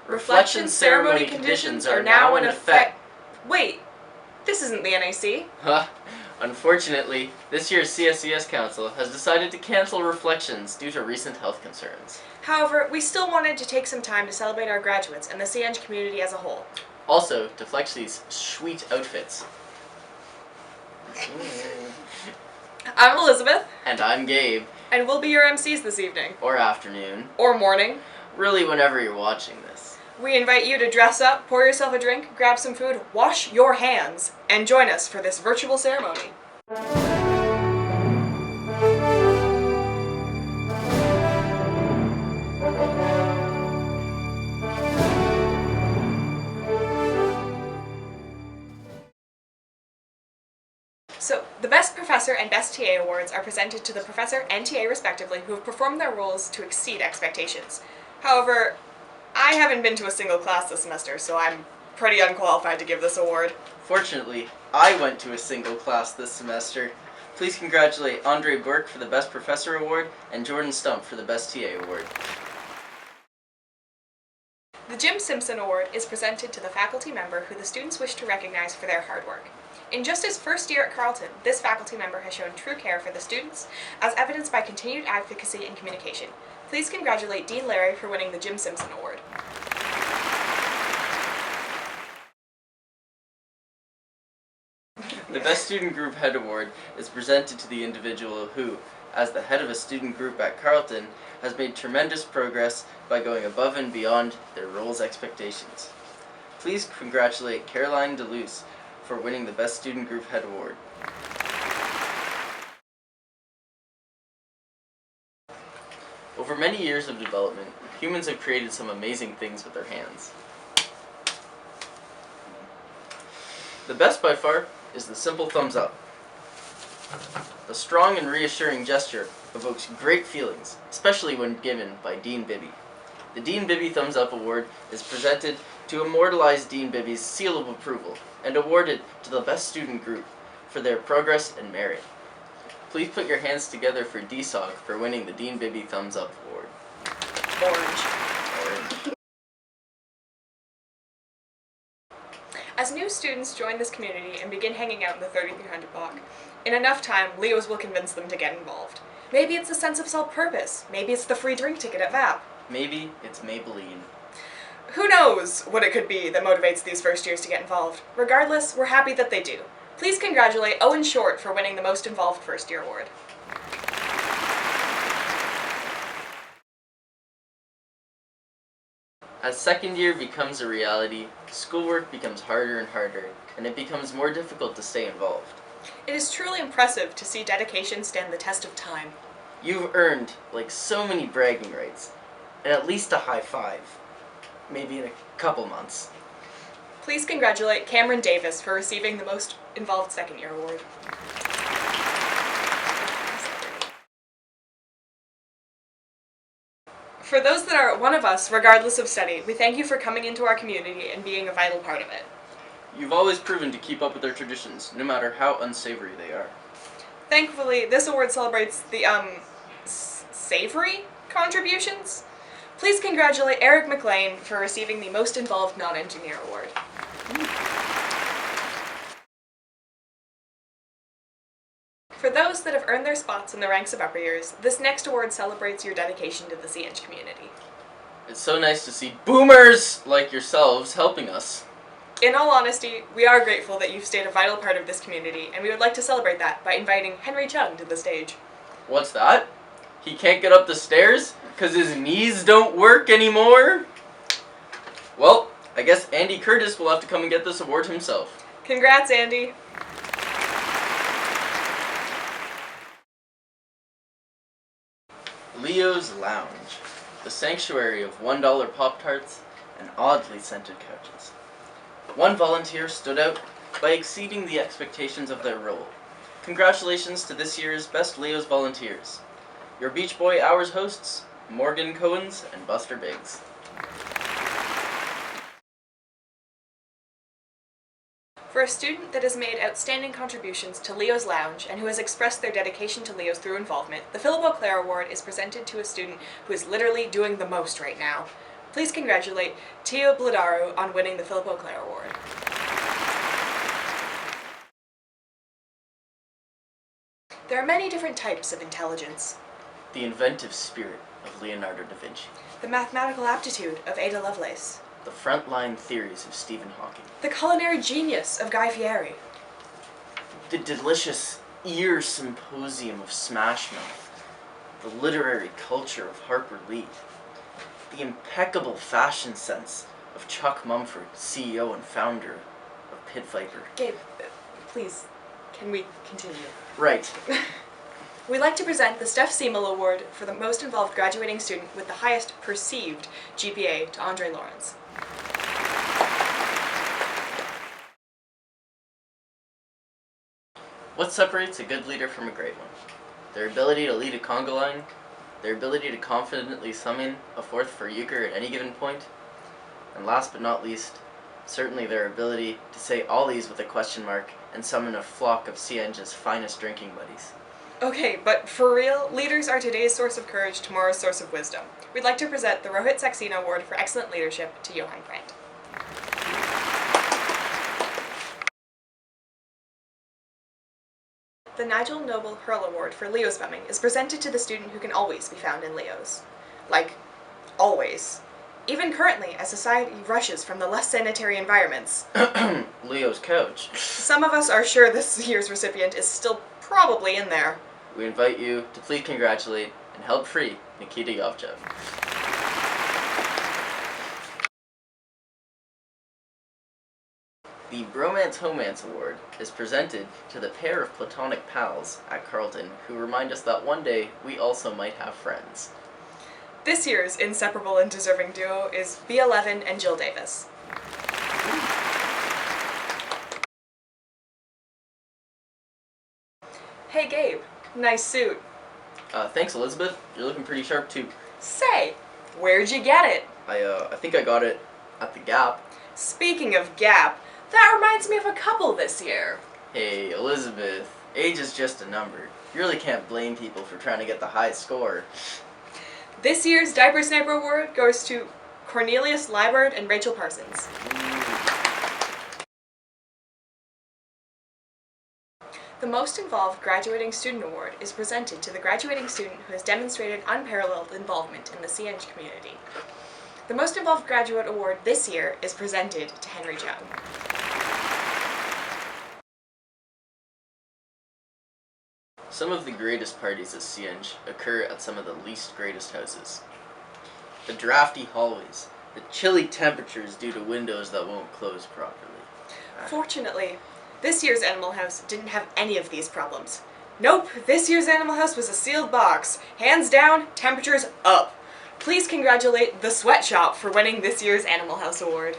Reflection ceremony conditions are now in effect. Wait, this isn't the NAC. Huh. Unfortunately, this year's CSES Council has decided to cancel reflections due to recent health concerns. However, we still wanted to take some time to celebrate our graduates and the CNG community as a whole. Also, to flex these sweet outfits. I'm Elizabeth. And I'm Gabe. And we'll be your MCs this evening. Or afternoon. Or morning. Really, whenever you're watching this. We invite you to dress up, pour yourself a drink, grab some food, wash your hands, and join us for this virtual ceremony. So, the Best Professor and Best TA awards are presented to the Professor and TA respectively who have performed their roles to exceed expectations. However, I haven't been to a single class this semester, so I'm pretty unqualified to give this award. Fortunately, I went to a single class this semester. Please congratulate Andre Burke for the Best Professor Award and Jordan Stump for the Best TA Award. The Jim Simpson Award is presented to the faculty member who the students wish to recognize for their hard work. In just his first year at Carleton, this faculty member has shown true care for the students, as evidenced by continued advocacy and communication. Please congratulate Dean Larry for winning the Jim Simpson Award. The Best Student Group Head Award is presented to the individual who, as the head of a student group at Carleton, has made tremendous progress by going above and beyond their role's expectations. Please congratulate Caroline DeLuce for winning the Best Student Group Head Award. Over many years of development, humans have created some amazing things with their hands. The best by far is the simple thumbs up. The strong and reassuring gesture evokes great feelings, especially when given by Dean Bibby. The Dean Bibby Thumbs Up Award is presented to immortalize Dean Bibby's seal of approval and awarded to the best student group for their progress and merit. Please put your hands together for DSOG for winning the Dean Bibby Thumbs Up Award. Orange. As new students join this community and begin hanging out in the 3300 block, in enough time, Leos will convince them to get involved. Maybe it's a sense of self-purpose. Maybe it's the free drink ticket at VAP. Maybe it's Maybelline. Who knows what it could be that motivates these first years to get involved? Regardless, we're happy that they do. Please congratulate Owen Short for winning the Most Involved First Year Award. As second year becomes a reality, schoolwork becomes harder and harder, and it becomes more difficult to stay involved. It is truly impressive to see dedication stand the test of time. You've earned, like so many bragging rights, and at least a high five. Maybe in a couple months. Please congratulate Cameron Davis for receiving the Most Involved Second Year Award. For those that are one of us, regardless of study, we thank you for coming into our community and being a vital part of it. You've always proven to keep up with our traditions, no matter how unsavory they are. Thankfully, this award celebrates the, savory contributions. Please congratulate Eric McLean for receiving the Most Involved Non-Engineer Award. For those that have earned their spots in the ranks of upper years, this next award celebrates your dedication to the CNG community. It's so nice to see boomers like yourselves helping us. In all honesty, we are grateful that you've stayed a vital part of this community, and we would like to celebrate that by inviting Henry Chung to the stage. What's that? He can't get up the stairs because his knees don't work anymore? Well, I guess Andy Curtis will have to come and get this award himself. Congrats, Andy! Leo's Lounge, the sanctuary of $1 Pop-Tarts and oddly scented couches. One volunteer stood out by exceeding the expectations of their role. Congratulations to this year's Best Leo's volunteers. Your Beach Boy Hours hosts, Morgan Cohens and Buster Biggs. For a student that has made outstanding contributions to Leo's Lounge and who has expressed their dedication to Leo's through involvement, the Philip Auclair Award is presented to a student who is literally doing the most right now. Please congratulate Tio Bladaro on winning the Philip Auclair Award. There are many different types of intelligence. The inventive spirit of Leonardo da Vinci. The mathematical aptitude of Ada Lovelace. The frontline theories of Stephen Hawking. The culinary genius of Guy Fieri. The delicious ear symposium of Smash Mouth. The literary culture of Harper Lee. The impeccable fashion sense of Chuck Mumford, CEO and founder of Pit Viper. Gabe, please, can we continue? Right. We'd like to present the Steph Seymour Award for the most involved graduating student with the highest perceived GPA to Andre Lawrence. What separates a good leader from a great one? Their ability to lead a conga line, their ability to confidently summon a fourth for euchre at any given point, and last but not least, certainly their ability to say ollies with a question mark and summon a flock of Sienge's finest drinking buddies. Okay, but for real, leaders are today's source of courage, tomorrow's source of wisdom. We'd like to present the Rohit Saxena Award for Excellent Leadership to Johan Brandt. The Nigel Noble Hurl Award for Leo swimming is presented to the student who can always be found in Leos. Like, always. Even currently, as society rushes from the less sanitary environments. Leo's couch. Some of us are sure this year's recipient is still probably in there. We invite you to please congratulate and help free Nikita Yovchev. The Bromance Homance Award is presented to the pair of platonic pals at Carleton who remind us that one day we also might have friends. This year's inseparable and deserving duo is B11 and Jill Davis. Hey Gabe, nice suit. Thanks, Elizabeth. You're looking pretty sharp too. Say, where'd you get it? I think I got it at the Gap. Speaking of Gap, that reminds me of a couple this year. Hey, Elizabeth, age is just a number. You really can't blame people for trying to get the highest score. This year's Diaper Sniper Award goes to Cornelius Liebert and Rachel Parsons. The Most Involved Graduating Student Award is presented to the graduating student who has demonstrated unparalleled involvement in the Sienge community. The Most Involved Graduate Award this year is presented to Henry Jones. Some of the greatest parties at Sienge occur at some of the least greatest houses. The drafty hallways, the chilly temperatures due to windows that won't close properly. Fortunately, this year's Animal House didn't have any of these problems. Nope, this year's Animal House was a sealed box. Hands down, temperatures up. Please congratulate The Sweatshop for winning this year's Animal House Award.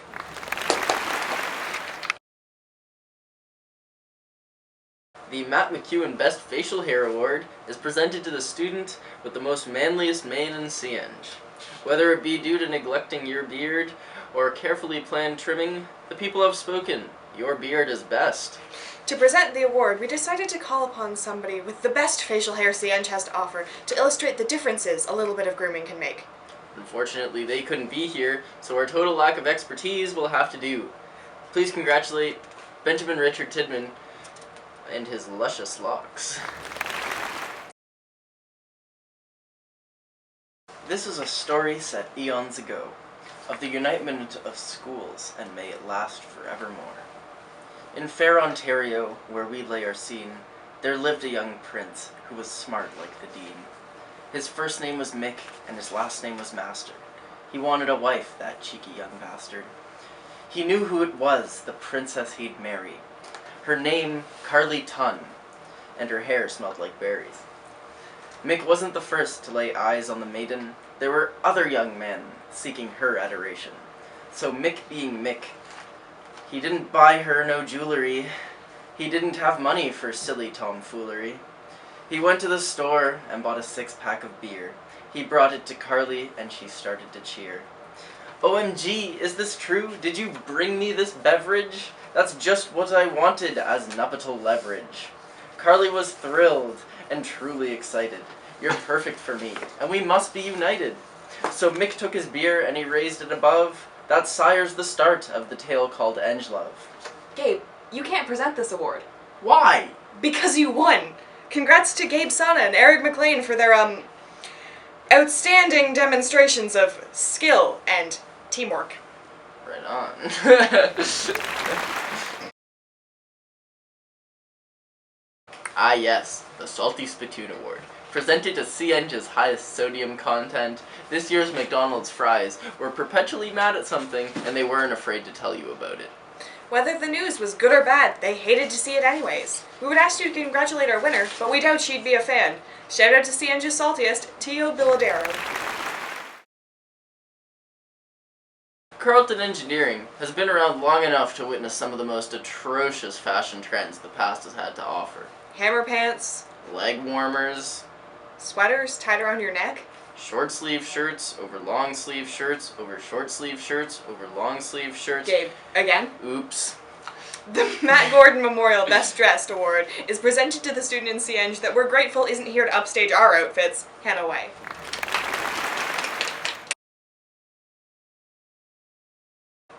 The Matt McEwen Best Facial Hair Award is presented to the student with the most manliest mane in Sienge. Whether it be due to neglecting your beard or carefully planned trimming, the people have spoken. Your beard is best. To present the award, we decided to call upon somebody with the best facial hair Sienge has to offer to illustrate the differences a little bit of grooming can make. Unfortunately, they couldn't be here, so our total lack of expertise will have to do. Please congratulate Benjamin Richard Tidman and his luscious locks. This is a story set eons ago, of the unitement of schools, and may it last forevermore. In fair Ontario, where we lay our scene, there lived a young prince who was smart like the dean. His first name was Mick, and his last name was Master. He wanted a wife, that cheeky young bastard. He knew who it was, the princess he'd marry. Her name, Carly Tunn, and her hair smelled like berries. Mick wasn't the first to lay eyes on the maiden. There were other young men seeking her adoration. So Mick being Mick, he didn't buy her no jewelry. He didn't have money for silly tomfoolery. He went to the store and bought a 6-pack of beer. He brought it to Carly and she started to cheer. OMG, is this true? Did you bring me this beverage? That's just what I wanted as nuptial leverage. Carly was thrilled and truly excited. You're perfect for me, and we must be united. So Mick took his beer and he raised it above. That sires the start of the tale called Angelove. Gabe, you can't present this award. Why? Because you won! Congrats to Gabe Sana and Eric McLean for their, outstanding demonstrations of skill and teamwork. Right on. Ah yes, the Salty Spittoon Award. Presented to CNG's highest sodium content, this year's McDonald's fries were perpetually mad at something, and they weren't afraid to tell you about it. Whether the news was good or bad, they hated to see it anyways. We would ask you to congratulate our winner, but we doubt she'd be a fan. Shout out to CNG's saltiest, Tio Biladero. Carleton Engineering has been around long enough to witness some of the most atrocious fashion trends the past has had to offer. Hammer pants, Leg warmers, sweaters tied around your neck, short sleeve shirts over long sleeve shirts over short sleeve shirts over long sleeve shirts. Gabe, again? Oops. The Matt Gordon Memorial Best Dressed Award is presented to the student in CNG that we're grateful isn't here to upstage our outfits. Hannah Way.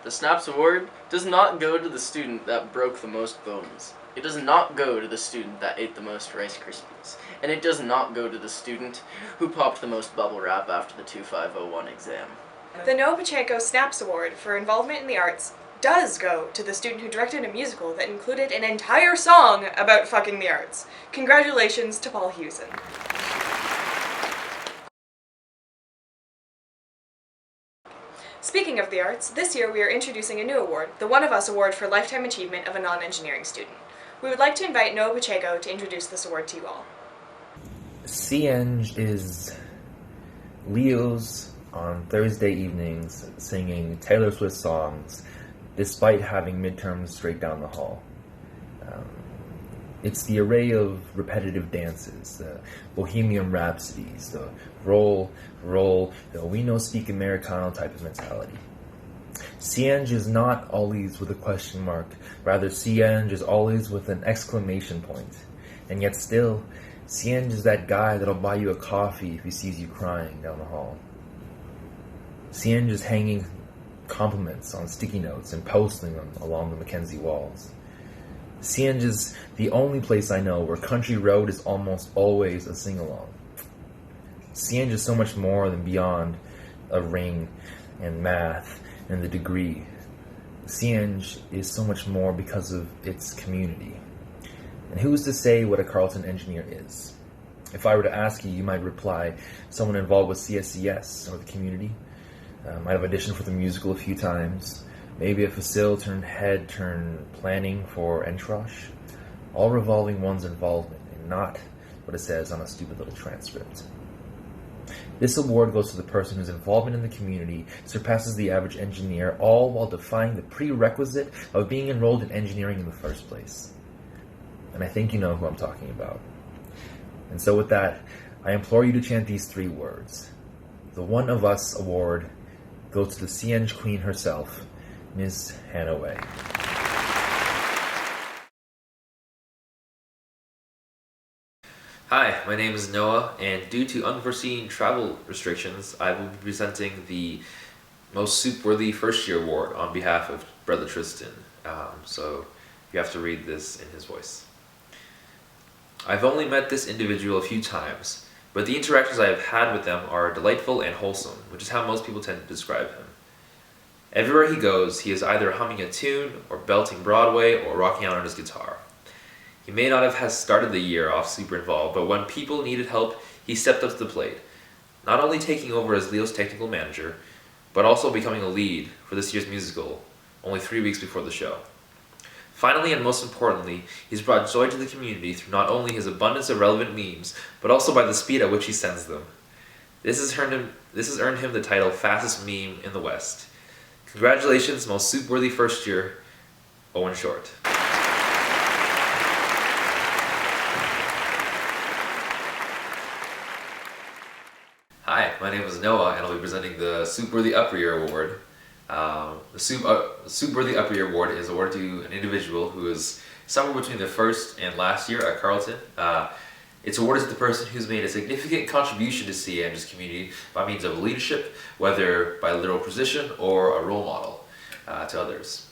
The Snaps Award does not go to the student that broke the most bones. It does not go to the student that ate the most Rice Krispies. And it does not go to the student who popped the most bubble wrap after the 2501 exam. The Noah Pacheco Snaps Award for involvement in the arts does go to the student who directed a musical that included an entire song about fucking the arts. Congratulations to Paul Hewson. Speaking of the arts, this year we are introducing a new award, the One of Us Award for Lifetime Achievement of a Non-Engineering Student. We would like to invite Noah Pacheco to introduce this award to you all. CNG is Leo's on Thursday evenings singing Taylor Swift songs despite having midterms straight down the hall. It's the array of repetitive dances, the bohemian rhapsodies, the roll, the we no speak Americano type of mentality. CNG is not always with a question mark, rather CNG is always with an exclamation point. And yet still, CNG is that guy that'll buy you a coffee if he sees you crying down the hall. CNG is hanging compliments on sticky notes and posting them along the Mackenzie walls. CNG is the only place I know where Country Road is almost always a sing-along. CNG is so much more than beyond a ring and math and the degree. CNG is so much more because of its community. And who's to say what a Carleton engineer is? If I were to ask you, you might reply, someone involved with CSCS or the community. Might have auditioned for the musical a few times. Maybe a facil turned head turned planning for Entourage. All revolving one's involvement and not what it says on a stupid little transcript. This award goes to the person whose involvement in the community surpasses the average engineer, all while defying the prerequisite of being enrolled in engineering in the first place. And I think you know who I'm talking about. And so with that, I implore you to chant these 3 words. The One of Us Award goes to the CNG Queen herself, Ms. Hannah Way. Hi, my name is Noah, and due to unforeseen travel restrictions, I will be presenting the Most Soup-Worthy First Year Award on behalf of Brother Tristan. So you have to read this in his voice. I've only met this individual a few times, but the interactions I have had with them are delightful and wholesome, which is how most people tend to describe him. Everywhere he goes, he is either humming a tune, or belting Broadway, or rocking out on his guitar. He may not have started the year off super involved, but when people needed help, he stepped up to the plate, not only taking over as Leo's technical manager, but also becoming a lead for this year's musical, only 3 weeks before the show. Finally, and most importantly, he's brought joy to the community through not only his abundance of relevant memes, but also by the speed at which he sends them. This has earned him the title Fastest Meme in the West. Congratulations, most soup-worthy first year, Owen Short. Hi, my name is Noah, and I'll be presenting the Soup-Worthy Upper Year Award. The Soup-Worthy Upper Year Award is awarded to an individual who is somewhere between the first and last year at Carleton. It's awarded to the person who's made a significant contribution to CNG's community by means of leadership, whether by literal position or a role model to others.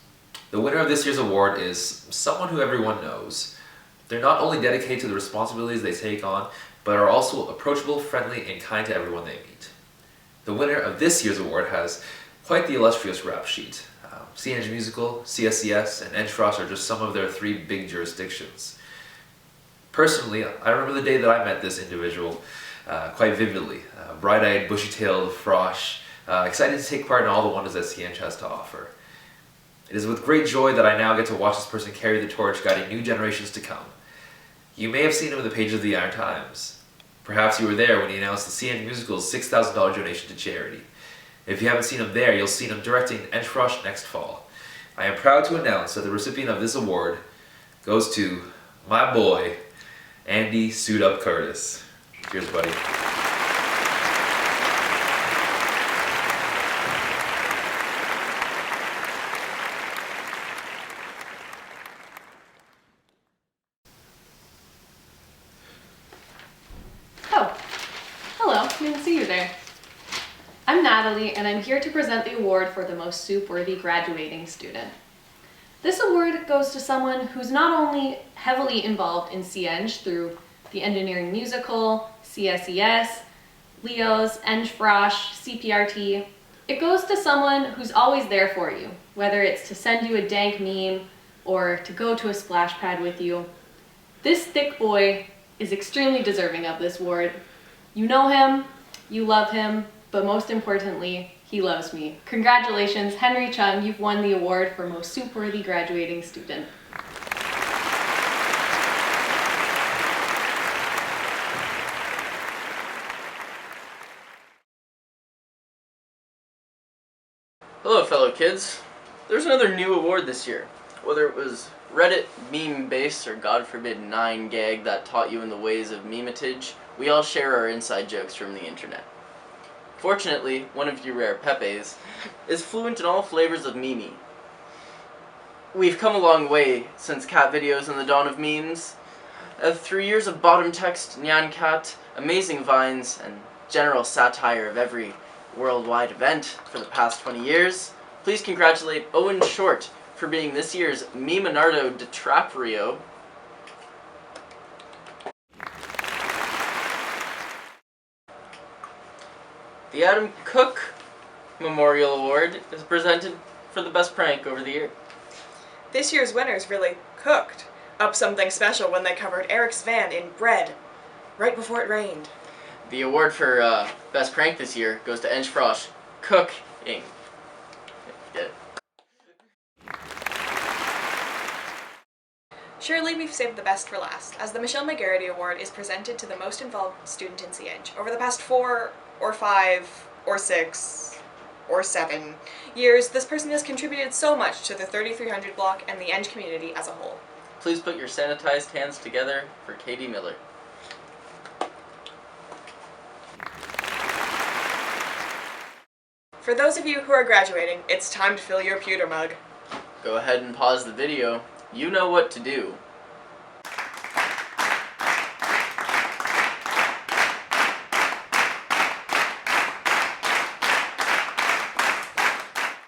The winner of this year's award is someone who everyone knows. They're not only dedicated to the responsibilities they take on, but are also approachable, friendly, and kind to everyone they meet. The winner of this year's award has quite the illustrious rap sheet. CNG Musical, CSCS, and Enschross are just some of their 3 big jurisdictions. Personally, I remember the day that I met this individual quite vividly. Bright-eyed, bushy-tailed, frosh, excited to take part in all the wonders that CNG has to offer. It is with great joy that I now get to watch this person carry the torch, guiding new generations to come. You may have seen him in the pages of the Iron Times. Perhaps you were there when he announced the CNG Musical's $6,000 donation to charity. If you haven't seen him there, you'll see him directing Enschross next fall. I am proud to announce that the recipient of this award goes to my boy, Andy SOOPP Curtis. Cheers, buddy. Oh, hello, didn't see you there. I'm Natalie, and I'm here to present the award for the most SOOPP-worthy graduating student. This award goes to someone who's not only heavily involved in CNG through the Engineering Musical, CSES, LEOs, Enschross, CPRT. It goes to someone who's always there for you, whether it's to send you a dank meme or to go to a splash pad with you. This thick boy is extremely deserving of this award. You know him, you love him, but most importantly, he loves me. Congratulations, Henry Chung, you've won the award for most SOOPP-worthy graduating student. Hello, fellow kids. There's another new award this year. Whether it was Reddit meme base or God forbid 9gag that taught you in the ways of memetage, we all share our inside jokes from the internet. Fortunately, one of you rare Pepes is fluent in all flavors of meme. We've come a long way since cat videos and the dawn of memes. Through years of bottom text, nyan cat, amazing vines, and general satire of every worldwide event for the past 20 years, please congratulate Owen Short for being this year's Memenardo DiTraprio. The Adam Cook Memorial Award is presented for the best prank over the year. This year's winners really cooked up something special when they covered Eric's van in bread right before it rained. The award for best prank this year goes to Enschross Cooking. Get it? Surely we've saved the best for last, as the Michelle McGarrity Award is presented to the most involved student in CNG. Over the past 4 or 5 or 6 or 7 years, this person has contributed so much to the 3300 block and the ENG community as a whole. Please put your sanitized hands together for Katie Miller. For those of you who are graduating, it's time to fill your pewter mug. Go ahead and pause the video. You know what to do.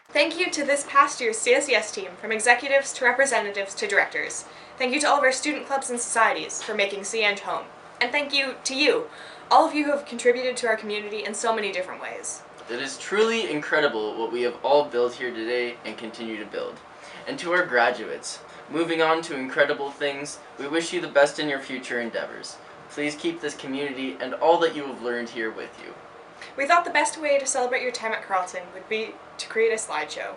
Thank you to this past year's CSES team, from executives to representatives to directors. Thank you to all of our student clubs and societies for making CNG home. And thank you to you, all of you who have contributed to our community in so many different ways. It is truly incredible what we have all built here today and continue to build. And to our graduates, moving on to incredible things, we wish you the best in your future endeavors. Please keep this community and all that you have learned here with you. We thought the best way to celebrate your time at Carleton would be to create a slideshow.